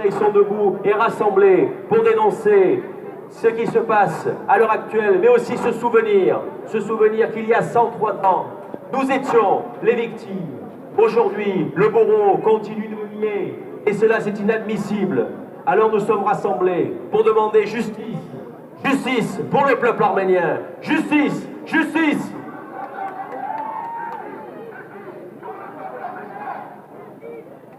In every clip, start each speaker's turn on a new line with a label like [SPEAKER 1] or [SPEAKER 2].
[SPEAKER 1] Marseille sont debout et rassemblés pour dénoncer ce qui se passe à l'heure actuelle, mais aussi se souvenir qu'il y a 103 ans, nous étions les victimes. Aujourd'hui, le bourreau continue de nous nier, et cela c'est inadmissible. Alors nous sommes rassemblés pour demander justice. Justice pour le peuple arménien. Justice, justice.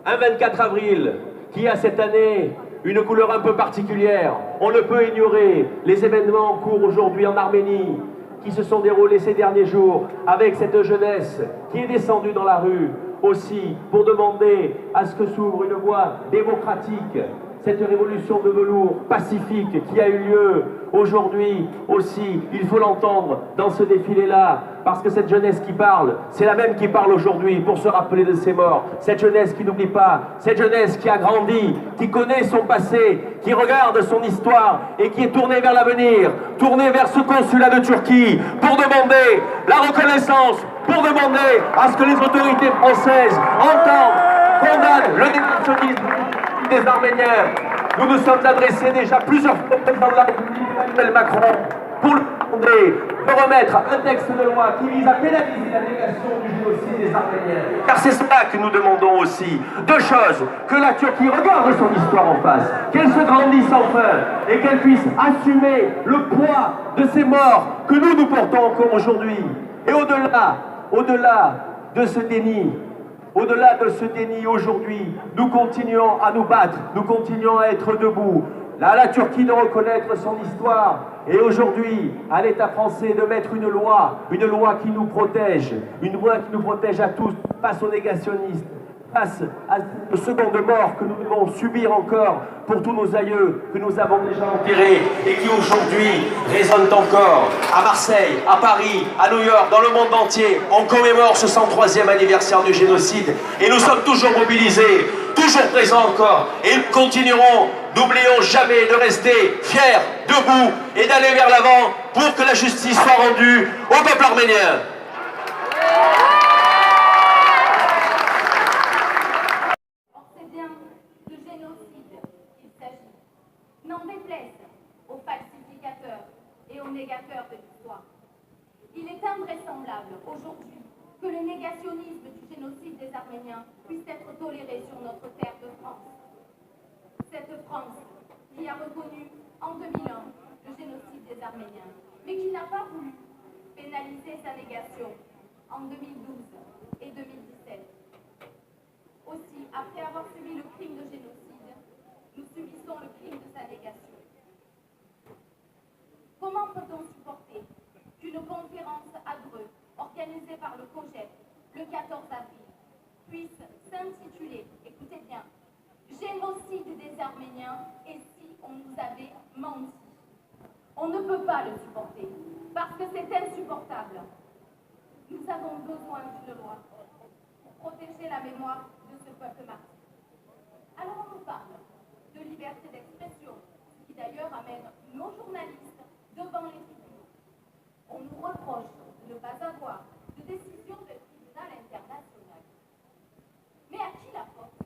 [SPEAKER 1] Un 24 avril qui a cette année une couleur un peu particulière. On ne peut ignorer les événements en cours aujourd'hui en Arménie qui se sont déroulés ces derniers jours avec cette jeunesse qui est descendue dans la rue aussi pour demander à ce que s'ouvre une voie démocratique. Cette révolution de velours pacifique qui a eu lieu aujourd'hui aussi, il faut l'entendre dans ce défilé-là, parce que cette jeunesse qui parle, c'est la même qui parle aujourd'hui pour se rappeler de ses morts. Cette jeunesse qui n'oublie pas, cette jeunesse qui a grandi, qui connaît son passé, qui regarde son histoire et qui est tournée vers l'avenir, tournée vers ce consulat de Turquie pour demander la reconnaissance, pour demander à ce que les autorités françaises entendent, condamnent le négationnisme des Arméniens. Nous nous sommes adressés déjà plusieurs fois au président de la République, Emmanuel Macron, pour lui demander de remettre un texte de loi qui vise à pénaliser la négation du génocide des Arméniens. Car c'est cela que nous demandons aussi. Deux choses, que la Turquie regarde son histoire en face, qu'elle se grandisse enfin et qu'elle puisse assumer le poids de ces morts que nous portons encore aujourd'hui. Et au-delà de ce déni, aujourd'hui, nous continuons à nous battre, nous continuons à être debout. Là, à la Turquie de reconnaître son histoire et aujourd'hui, à l'État français de mettre une loi qui nous protège, une loi qui nous protège à tous face aux négationnistes, face à la seconde mort que nous devons subir encore pour tous nos aïeux que nous avons déjà enterrés et qui aujourd'hui résonnent encore à Marseille, à Paris, à New York, dans le monde entier. On commémore ce 103e anniversaire du génocide et nous sommes toujours mobilisés, toujours présents encore et nous continuerons. N'oublions jamais de rester fiers, debout et d'aller vers l'avant pour que la justice soit rendue au peuple arménien.
[SPEAKER 2] N'en déplaise aux falsificateurs et aux négateurs de l'histoire. Il est invraisemblable aujourd'hui que le négationnisme du génocide des Arméniens puisse être toléré sur notre terre de France. Cette France qui a reconnu en 2001 le génocide des Arméniens, mais qui n'a pas voulu pénaliser sa négation en 2012 et 2017. Aussi, après avoir subi le crime de génocide, nous subissons le crime de sa négation. Comment peut-on supporter qu'une conférence à Dreux, organisée par le COJEP le 14 avril, puisse s'intituler, écoutez bien, Génocide des Arméniens et si on nous avait menti? On ne peut pas le supporter, parce que c'est insupportable. Nous avons besoin d'une loi pour protéger la mémoire de ce peuple martyr. Alors on nous parle de liberté d'expression, qui d'ailleurs amène nos journalistes devant les tribunaux. On nous reproche de ne pas avoir de décision de tribunal international. Mais à qui la faute?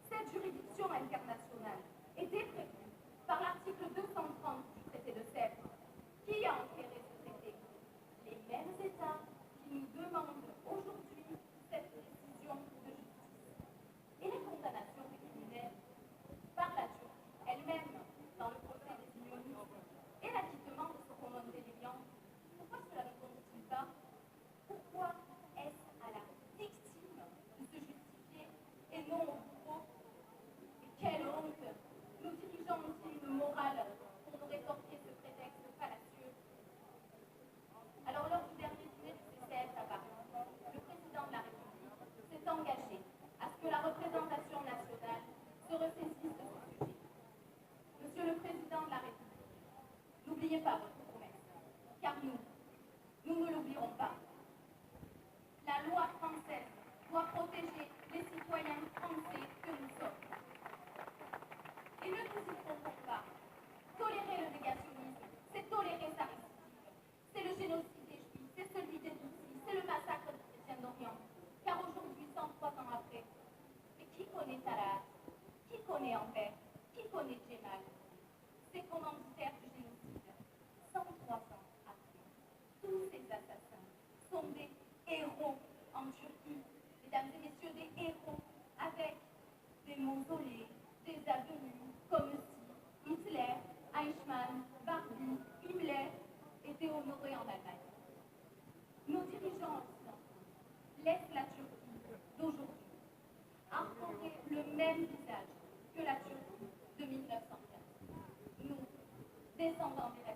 [SPEAKER 2] Cette juridiction internationale était prévue par l'article 230 du traité de Sèvres. Qui a enterré ce traité? Les mêmes États qui nous demandent aujourd'hui cette décision de justice. Et les condamnations criminelles par la Turquie elle-même dans le procès des unionistes et l'acquittement de ce qu'on nomme des liens. Pourquoi cela ne compte-t-il pas? Pourquoi est-ce à la victime de se justifier et non au bourreau? Et quelle honte! Nos dirigeants ont-ils une morale pour nous rétorquer ce prétexte fallacieux? Alors, lors du dernier dîner du CCS à Paris, le président de la République s'est engagé à ce que la représentation nationale se ressaisisse de ce sujet. Monsieur le président de la République, n'oubliez pas votre promesse, car nous ne l'oublierons pas. La loi française doit protéger les citoyens français que nous sommes. Et ne nous y trompons pas. Tolérer le négationnisme, c'est tolérer sa récidive. C'est le génocide des Juifs, c'est celui des Tutsis, c'est le massacre des chrétiens d'Orient. Car aujourd'hui, 103 ans après, mais qui connaît Talat? Qui connaît Ampère? même visage que la Turquie de 1915. Nous, descendants des